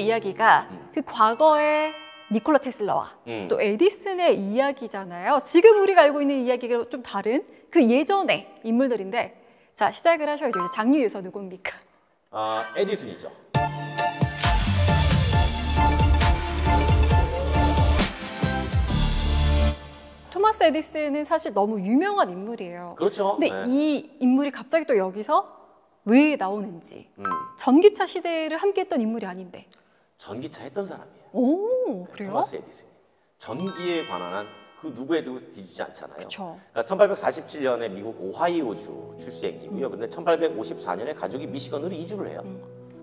이야기가 그 과거의 니콜라 테슬라와 또 에디슨의 이야기잖아요. 지금 우리가 알고 있는 이야기가 좀 다른 그 예전의 인물들인데, 자, 시작을 하셔야죠. 이제 장유유서 누굽니까? 에디슨이죠. 토마스 에디슨은 사실 너무 유명한 인물이에요. 그렇죠. 근데 이 인물이 갑자기 또 여기서 왜 나오는지. 전기차 시대를 함께했던 인물이 아닌데. 전기차 했던 사람이에요. 오, 그래요? 토마스 에디슨이. 전기에 관한 한 그 누구에도 뒤지지 않잖아요. 그쵸. 그러니까 1847년에 미국 오하이오주 출생이고요. 근데 1854년에 가족이 미시건으로 이주를 해요.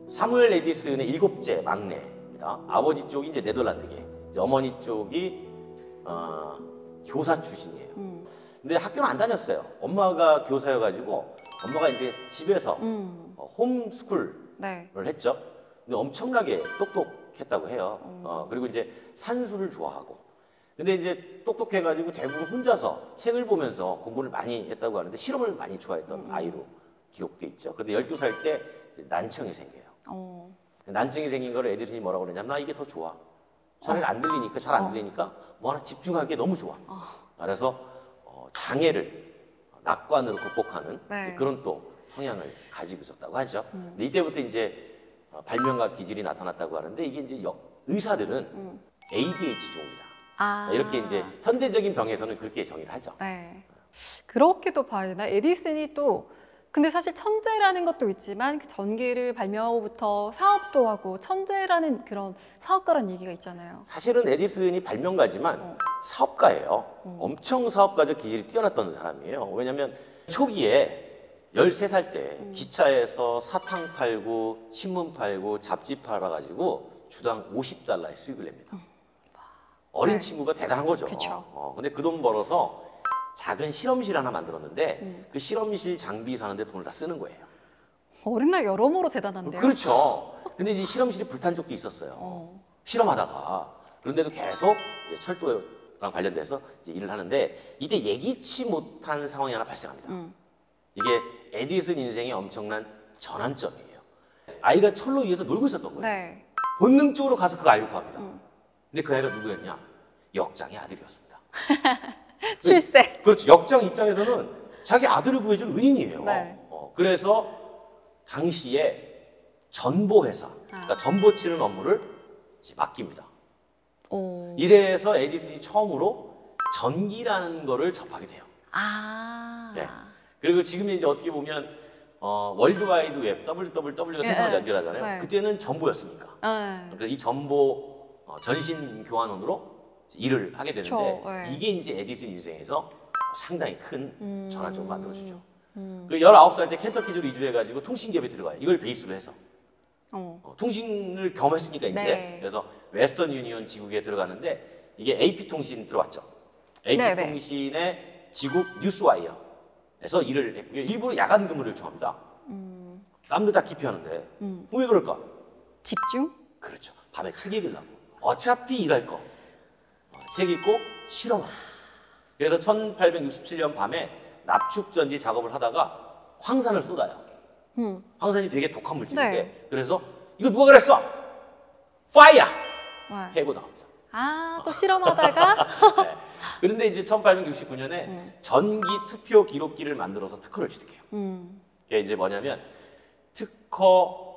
사무엘 에디슨의 7째 막내입니다. 아버지 쪽이 이제 네덜란드계, 이제 어머니 쪽이 교사 출신이에요. 근데 학교는 안 다녔어요. 엄마가 교사여가지고 엄마가 이제 집에서 홈스쿨을 네. 했죠. 근데 엄청나게 똑똑했다고 해요. 그리고 이제 산수를 좋아하고. 근데 이제 똑똑해가지고 대부분 혼자서 책을 보면서 공부를 많이 했다고 하는데 실험을 많이 좋아했던 아이로 기록돼 있죠. 그런데 12살 때 난청이 생겨요. 난청이 생긴 거를 에디슨이 뭐라고 그러냐면, 나 이게 더 좋아. 잘 안 들리니까, 잘 안 들리니까 뭐 하나 집중하기에 너무 좋아. 그래서 장애를 낙관으로 극복하는 네. 그런 또 성향을 가지고 있었다고 하죠. 근데 이때부터 이제 발명과 기질이 나타났다고 하는데, 이게 이제 의사들은 ADHD종이다. 이렇게 이제 현대적인 병에서는 그렇게 정의를 하죠. 네. 그렇게도 봐야 되나? 에디슨이 또 근데 사실 천재라는 것도 있지만 그 전기를 발명하고부터 사업도 하고 천재라는 그런 사업가라는 얘기가 있잖아요. 사실은 에디슨이 발명가지만 사업가예요. 엄청 사업가적 기질이 뛰어났던 사람이에요. 왜냐하면 초기에 13살 때 기차에서 사탕 팔고 신문 팔고 잡지 팔아가지고 주당 $50의 수익을 냅니다. 어린 친구가 대단한 거죠. 근데 그 돈 벌어서 작은 실험실 하나 만들었는데 그 실험실 장비 사는데 돈을 다 쓰는 거예요. 어린 나이 여러모로 대단한데요. 그렇죠. 근데 이제 실험실이 불탄 적도 있었어요. 실험하다가. 그런데도 계속 이제 철도랑 관련돼서 이제 일을 하는데, 이때 예기치 못한 상황이 하나 발생합니다. 이게 에디슨 인생의 엄청난 전환점이에요. 아이가 철로 위에서 놀고 있었던 거예요. 네. 본능적으로 가서 그 아이를 구합니다. 근데 그 아이가 누구였냐? 역장의 아들이었습니다. 출세. 그렇죠. 역장 입장에서는 자기 아들을 구해줄 은인이에요. 네. 그래서 당시에 전보회사, 그러니까 전보 치는 업무를 이제 맡깁니다. 이래서 에디슨이 처음으로 전기라는 거를 접하게 돼요. 네. 그리고 지금 이제 어떻게 보면 월드와이드 웹, WWW가 세상을 연결하잖아요. 네. 그때는 전보였으니까. 그러니까 이 전보 전신 교환원으로 일을 하게 되는데, 네. 이게 이제 에디슨 인생에서 상당히 큰 전환점을 만들어주죠. 그 19살 때 켄터키주로 이주해가지고 통신기업에 들어가요. 이걸 베이스로 해서. 통신을 겸했으니까 이제. 네. 그래서 웨스턴 유니온 지국에 들어가는데, 이게 AP통신 들어왔죠. AP통신의 지국 뉴스와이어에서 일을 했고요. 일부러 야간 근무를 요청합니다. 남들 다 기피하는데 왜 그럴까? 집중? 그렇죠. 밤에 책 읽으려고. 어차피 일할 거. 책 읽고 실험하고. 그래서 1867년 밤에 납축전지 작업을 하다가 황산을 쏟아요. 황산이 되게 독한 물질인데, 네. 그래서 이거 누가 그랬어? 파이어! 해고 나옵니다. 또 실험하다가? 네. 그런데 이제 1869년에 전기 투표 기록기를 만들어서 특허를 취득해요. 그게 이제 뭐냐면, 특허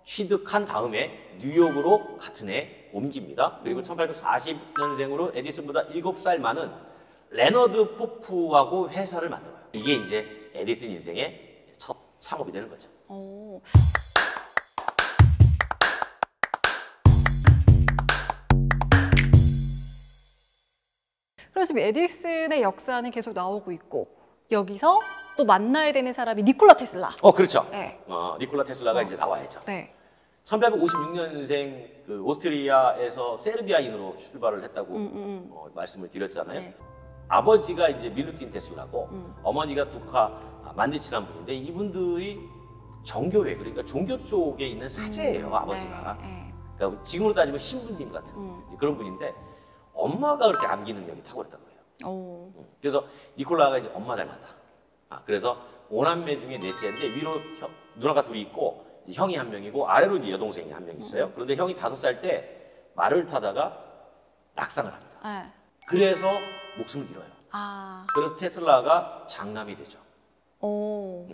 취득한 다음에 뉴욕으로 같은 해 옮깁니다. 그리고 1840년생으로 에디슨보다 7살 많은 레너드 포프하고 회사를 만들어요. 이게 이제 에디슨 인생의 첫 창업이 되는 거죠. 그래서 지금 에디슨의 역사는 계속 나오고 있고, 여기서 또 만나야 되는 사람이 니콜라 테슬라. 그렇죠. 네. 니콜라 테슬라가 이제 나와야죠. 네. 1856년생 그 오스트리아에서 세르비아인으로 출발을 했다고 말씀을 드렸잖아요. 네. 아버지가 이제 밀루틴 테슬라고 어머니가 두카 만디치라는 분인데, 이분들이 정교회, 그러니까 종교 쪽에 있는 사제예요, 아버지가. 네. 그러니까 지금으로 따지면 신부님 같은 그런 분인데, 엄마가 그렇게 암기 능력이 탁월했다고 해요. 그래서 니콜라가 이제 엄마 닮았다. 그래서 5남매 중에 넷째인데 위로 누나가 둘이 있고 이제 형이 한 명이고 아래로 이제 여동생이 한 명 있어요. 그런데 형이 5살 때 말을 타다가 낙상을 합니다. 네. 그래서 목숨을 잃어요. 아. 그래서 테슬라가 장남이 되죠. 오.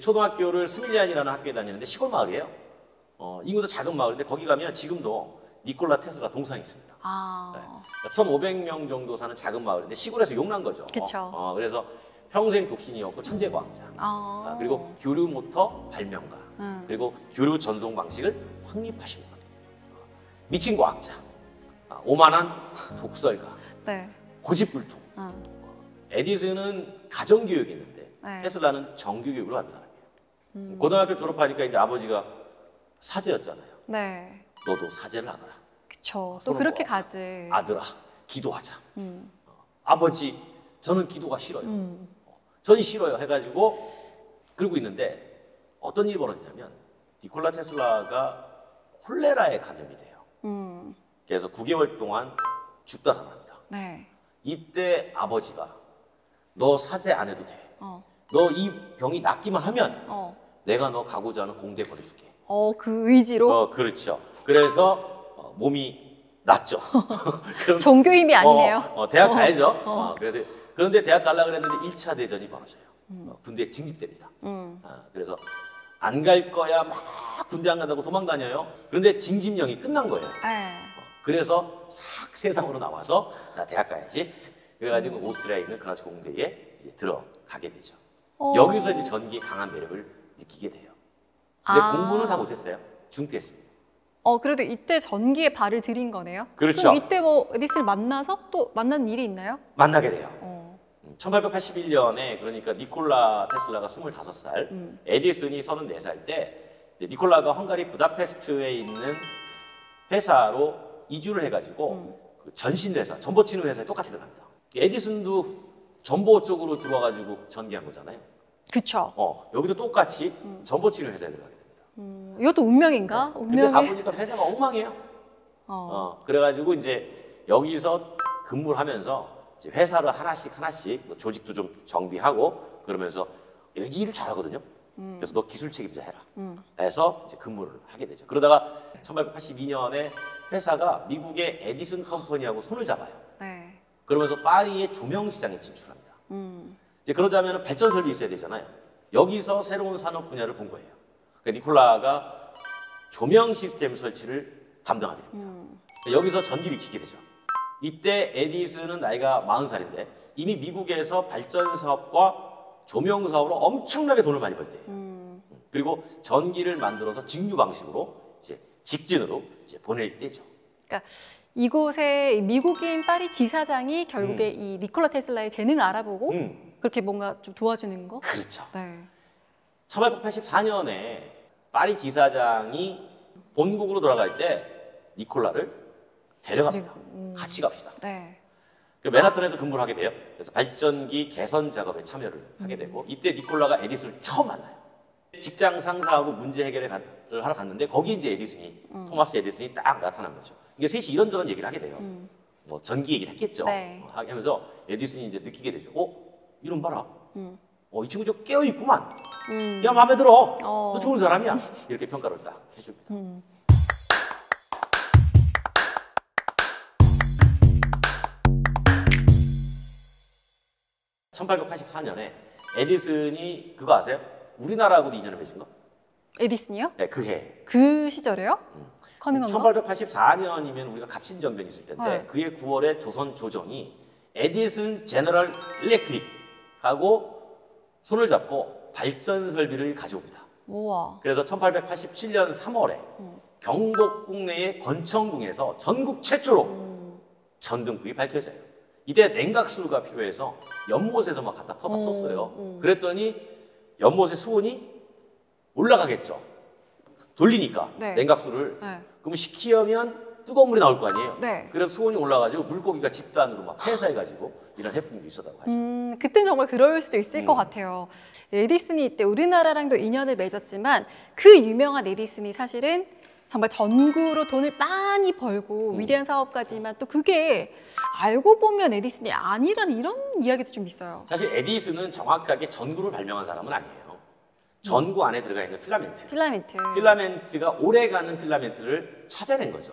초등학교를 스밀리안이라는 학교에 다니는데 시골 마을이에요. 인구도 작은 마을인데 거기 가면 지금도 니콜라 테슬라 동상이 있습니다. 아. 네. 1,500명 정도 사는 작은 마을인데 시골에서 용난 거죠. 그쵸. 그래서 평생 독신이었고 천재과학자. 그리고 교류 모터 발명가. 그리고 교류 전송 방식을 확립하신 분. 미친 과학자. 오만한 독설가. 네. 고집불통. 에디슨은 가정교육이 있는데 네. 테슬라는 정규교육으로 받은 사람이에요. 고등학교 졸업하니까 이제 아버지가 사제였잖아요. 네. 너도 사제를 하거라. 그쵸. 또 서로 그렇게 뭐 가지. 아들아, 기도하자. 아버지, 저는 기도가 싫어요. 저는 싫어요. 해가지고 그러고 있는데 어떤 일이 벌어지냐면 니콜라 테슬라가 콜레라에 감염이 돼요. 그래서 9개월 동안 죽다 살아납니다. 네. 이때 아버지가 너 사제 안 해도 돼. 어. 너 이 병이 낫기만 하면 내가 너 가고자 하는 공대 보내줄게. 그 의지로? 그렇죠. 그래서 몸이 낫죠. 그럼, 종교 힘이 아니네요. 대학 가야죠. 그런데 대학 가려고 그랬는데 1차 대전이 벌어져요. 군대에 징집됩니다. 그래서 안 갈 거야 막 군대 안 간다고 도망 다녀요. 그런데 징집령이 끝난 거예요. 네. 그래서 싹 세상으로 나와서 나 대학 가야지. 그래가지고 오스트리아에 있는 그라츠 공대에 이제 들어가게 되죠. 여기서 이제 전기의 강한 매력을 느끼게 돼요. 근데 공부는 다 못했어요. 중퇴했습니다. 그래도 이때 전기에 발을 들인 거네요? 그렇죠. 그럼 이때 뭐 에디슨을 만나서 또 만난 일이 있나요? 만나게 돼요. 1881년에 그러니까 니콜라 테슬라가 25살, 에디슨이 34살 때 니콜라가 헝가리 부다페스트에 있는 회사로 이주를 해가지고 그 전신회사, 전보치는 회사에 똑같이 들어갑니다. 에디슨도 전보 쪽으로 들어와가지고 전기한 거잖아요. 그쵸. 여기도 똑같이 전보치는 회사에 들어가게 됩니다. 이것도 운명인가? 근데 가보니까 회사가 엉망이에요. 그래가지고 이제 여기서 근무를 하면서 이제 회사를 하나씩 뭐 조직도 좀 정비하고 그러면서 여기 일을 잘하거든요. 그래서 너 기술 책임자 해라. 해서 이제 근무를 하게 되죠. 그러다가 1882년에 회사가 미국의 에디슨 컴퍼니하고 손을 잡아요. 네. 그러면서 파리의 조명 시장에 진출합니다. 이제 그러자면 발전 설비 있어야 되잖아요. 여기서 새로운 산업 분야를 본 거예요. 그러니까 니콜라가 조명 시스템 설치를 담당하게 됩니다. 여기서 전기를 키게 되죠. 이때 에디슨은 나이가 40살인데 이미 미국에서 발전 사업과 조명 사업으로 엄청나게 돈을 많이 벌 때예요. 그리고 전기를 만들어서 직류 방식으로 이제 직진으로 이제 보낼 때죠. 그러니까 이곳에 미국인 파리 지사장이 결국에 이 니콜라 테슬라의 재능을 알아보고 그렇게 뭔가 좀 도와주는 거? 그렇죠. 네. 1884년에 파리 지사장이 본국으로 돌아갈 때 니콜라를 데려갑니다. 같이 갑시다. 네. 그 맨하탄에서 근무를 하게 돼요. 그래서 발전기 개선 작업에 참여를 하게 되고 이때 니콜라가 에디슨을 처음 만나요. 직장 상사하고 문제 해결을 하러 갔는데 거기 이제 에디슨이 토마스 에디슨이 딱 나타난 거죠. 이게 셋이 이런저런 얘기를 하게 돼요. 뭐 전기 얘기를 했겠죠. 네. 하면서 에디슨이 이제 느끼게 되죠. 이놈 봐라. 이 친구 좀 깨어 있구만. 야 마음에 들어. 너 좋은 사람이야. 이렇게 평가를 딱 해줍니다. 1884년에 에디슨이 그거 아세요? 우리나라하고도 인연을 맺은 거? 에디슨이요? 네, 그 해. 그 시절에요? 가능한가? 1884년이면 우리가 갑신전변이 있을 텐데 네. 그해 9월에 조선 조정이 에디슨 제너럴 일렉트릭하고 손을 잡고 발전 설비를 가져옵니다. 우와. 그래서 1887년 3월에 경복궁 내의 권천궁에서 전국 최초로 전등불이 밝혀져요. 이때 냉각수가 필요해서 연못에서 막 갖다 퍼다 썼어요. 그랬더니 연못의 수온이 올라가겠죠. 돌리니까 네. 냉각수를. 네. 그럼 식히면 뜨거운 물이 나올 거 아니에요. 네. 그래서 수온이 올라가지고 물고기가 집단으로 막 폐사해가지고 이런 해프닝도 있었다고 하죠. 그땐 정말 그럴 수도 있을 것 같아요. 에디슨이 이때 우리나라랑도 인연을 맺었지만 그 유명한 에디슨이 사실은 정말 전구로 돈을 많이 벌고 위대한 사업가지만 또 그게 알고 보면 에디슨이 아니라는 이런 이야기도 좀 있어요. 사실 에디슨은 정확하게 전구를 발명한 사람은 아니에요. 전구 안에 들어가 있는 필라멘트. 필라멘트. 필라멘트가 오래가는 필라멘트를 찾아낸 거죠.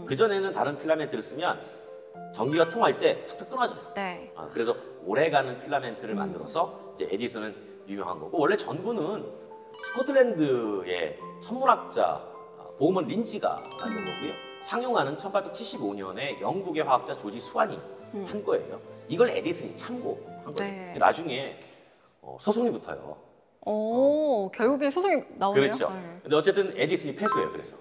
그전에는 다른 필라멘트를 쓰면 전기가 통할 때 툭툭 끊어져요. 네. 그래서 오래가는 필라멘트를 만들어서 이제 에디슨은 유명한 거고, 원래 전구는 스코틀랜드의 천문학자 보우먼 린지가 만든 거고요. 상용화는 1875년에 영국의 화학자 조지 수완이 한 거예요. 이걸 에디슨이 참고한 거예요. 네. 나중에 소송이 붙어요. 오, 결국에 소송이 나오네요. 그렇죠. 네. 근데 어쨌든 에디슨이 패소해요. 그래서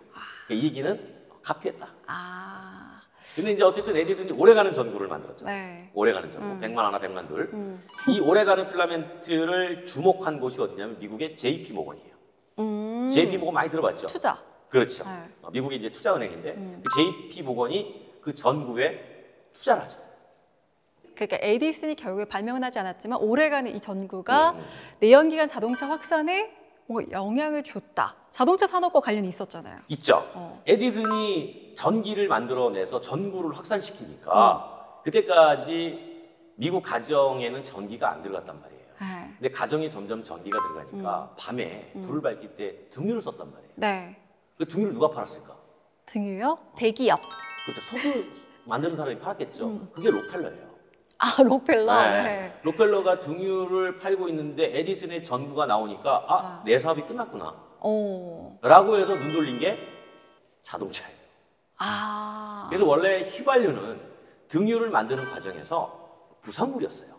이 얘기는 갚겠다. 아, 근데 이제 어쨌든 에디슨이 오래가는 전구를 만들었죠. 네. 오래가는 전구, 100만 하나, 100만 둘. 이 오래가는 필라멘트를 주목한 곳이 어디냐면 미국의 JP 모건이에요. JP 모건 많이 들어봤죠? 투자. 그렇죠. 네. 미국이 이제 투자은행인데 그 JP 모건이 그 전구에 투자를 하죠. 그러니까 에디슨이 결국에 발명은 하지 않았지만 오래가는 이 전구가 내연기관 자동차 확산에 뭔가 영향을 줬다. 자동차 산업과 관련이 있었잖아요. 있죠. 에디슨이 전기를 만들어내서 전구를 확산시키니까 그때까지 미국 가정에는 전기가 안 들어갔단 말이에요. 네. 근데 가정에 점점 전기가 들어가니까 밤에 불을 밝힐 때 등유를 썼단 말이에요. 네. 그 등유를 누가 팔았을까? 등유요? 대기업. 그렇죠. 석유 만드는 사람이 팔았겠죠. 그게 록펠러예요. 아, 록펠러. 네. 네. 록펠러가 등유를 팔고 있는데 에디슨의 전구가 나오니까 내 사업이 끝났구나. 오. 라고 해서 눈 돌린 게 자동차예요. 아. 그래서 원래 휘발유는 등유를 만드는 과정에서 부산물이었어요.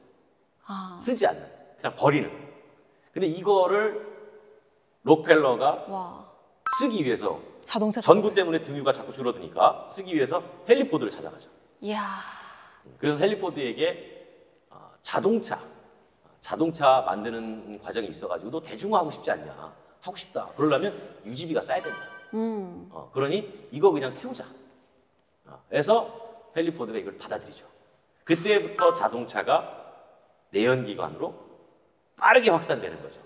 아. 쓰지 않는, 그냥 버리는. 근데 이거를 록펠러가 와. 쓰기 위해서 자동차 전구 때문에 등유가 자꾸 줄어드니까 쓰기 위해서 헨리 포드를 찾아가죠. 이야. 그래서 헨리 포드에게 자동차 만드는 과정이 있어가지고 너 대중화하고 싶지 않냐? 하고 싶다. 그러려면 유지비가 싸야 된다. 그러니 이거 그냥 태우자. 그래서 헨리 포드가 이걸 받아들이죠. 그때부터 자동차가 내연기관으로 빠르게 확산되는 거죠.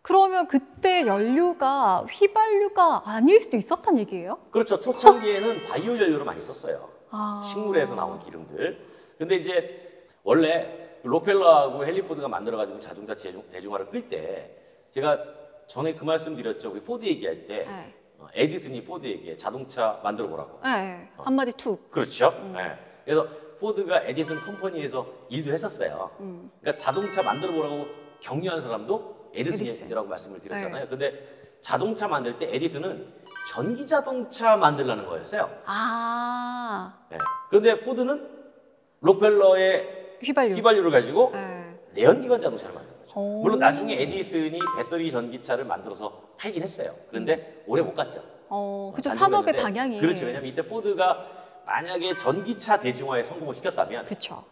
그러면 그때 연료가 휘발유가 아닐 수도 있었단 얘기예요? 그렇죠. 초창기에는 바이오 연료를 많이 썼어요. 아. 식물에서 나온 기름들. 근데 이제 원래 록펠러하고 헨리 포드가 만들어가지고 자동차 대중화를 끌 때 제가 전에 그 말씀 드렸죠. 우리 포드 얘기할 때 네. 에디슨이 포드에게 자동차 만들어 보라고. 네. 한마디 툭. 그렇죠. 네. 그래서 포드가 에디슨 컴퍼니에서 일도 했었어요. 그러니까 자동차 만들어 보라고 격려한 사람도 에디슨이라고 말씀을 드렸잖아요. 네. 근데 자동차 만들 때 에디슨은 전기 자동차 만들라는 거였어요. 아. 네. 그런데 포드는 록펠러의 휘발유를 가지고 네. 내연기관 자동차를 만든 거죠. 오. 물론 나중에 에디슨이 배터리 전기차를 만들어서 팔긴 했어요. 그런데 오래 못 갔죠. 그죠. 안 산업의 됐는데, 방향이. 그렇죠. 왜냐면 이때 포드가 만약에 전기차 대중화에 성공을 시켰다면 그렇죠.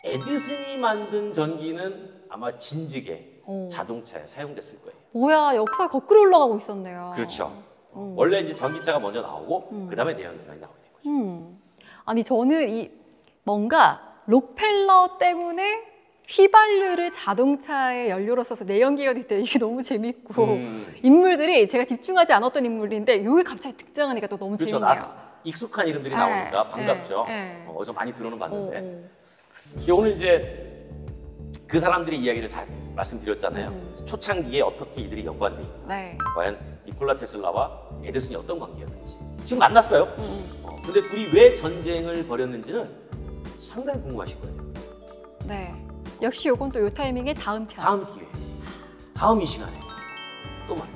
에디슨이 만든 전기는 아마 진즉에 오. 자동차에 사용됐을 거예요. 뭐야, 역사 거꾸로 올라가고 있었네요. 그렇죠. 원래 이제 전기차가 먼저 나오고 그 다음에 내연기관이 나오게 된 거죠. 아니 저는 뭔가 록펠러 때문에 휘발유를 자동차의 연료로 써서 내연기관이 돼 이게 너무 재밌고 인물들이 제가 집중하지 않았던 인물인데 여기 갑자기 등장하니까 또 너무 그렇죠. 재밌네요. 익숙한 이름들이 나오니까 반갑죠. 어디서 많이 들어는 봤는데 오늘 이제 그 사람들의 이야기를 다 말씀드렸잖아요. 초창기에 어떻게 이들이 연관돼 있나. 네. 과연 니콜라 테슬라와 에디슨이 어떤 관계였는지. 지금 만났어요. 근데 둘이 왜 전쟁을 벌였는지는 상당히 궁금하실 거예요. 네. 역시 요건 또 요 타이밍에 다음 편. 다음 기회에, 다음 이 시간에 또 만나요.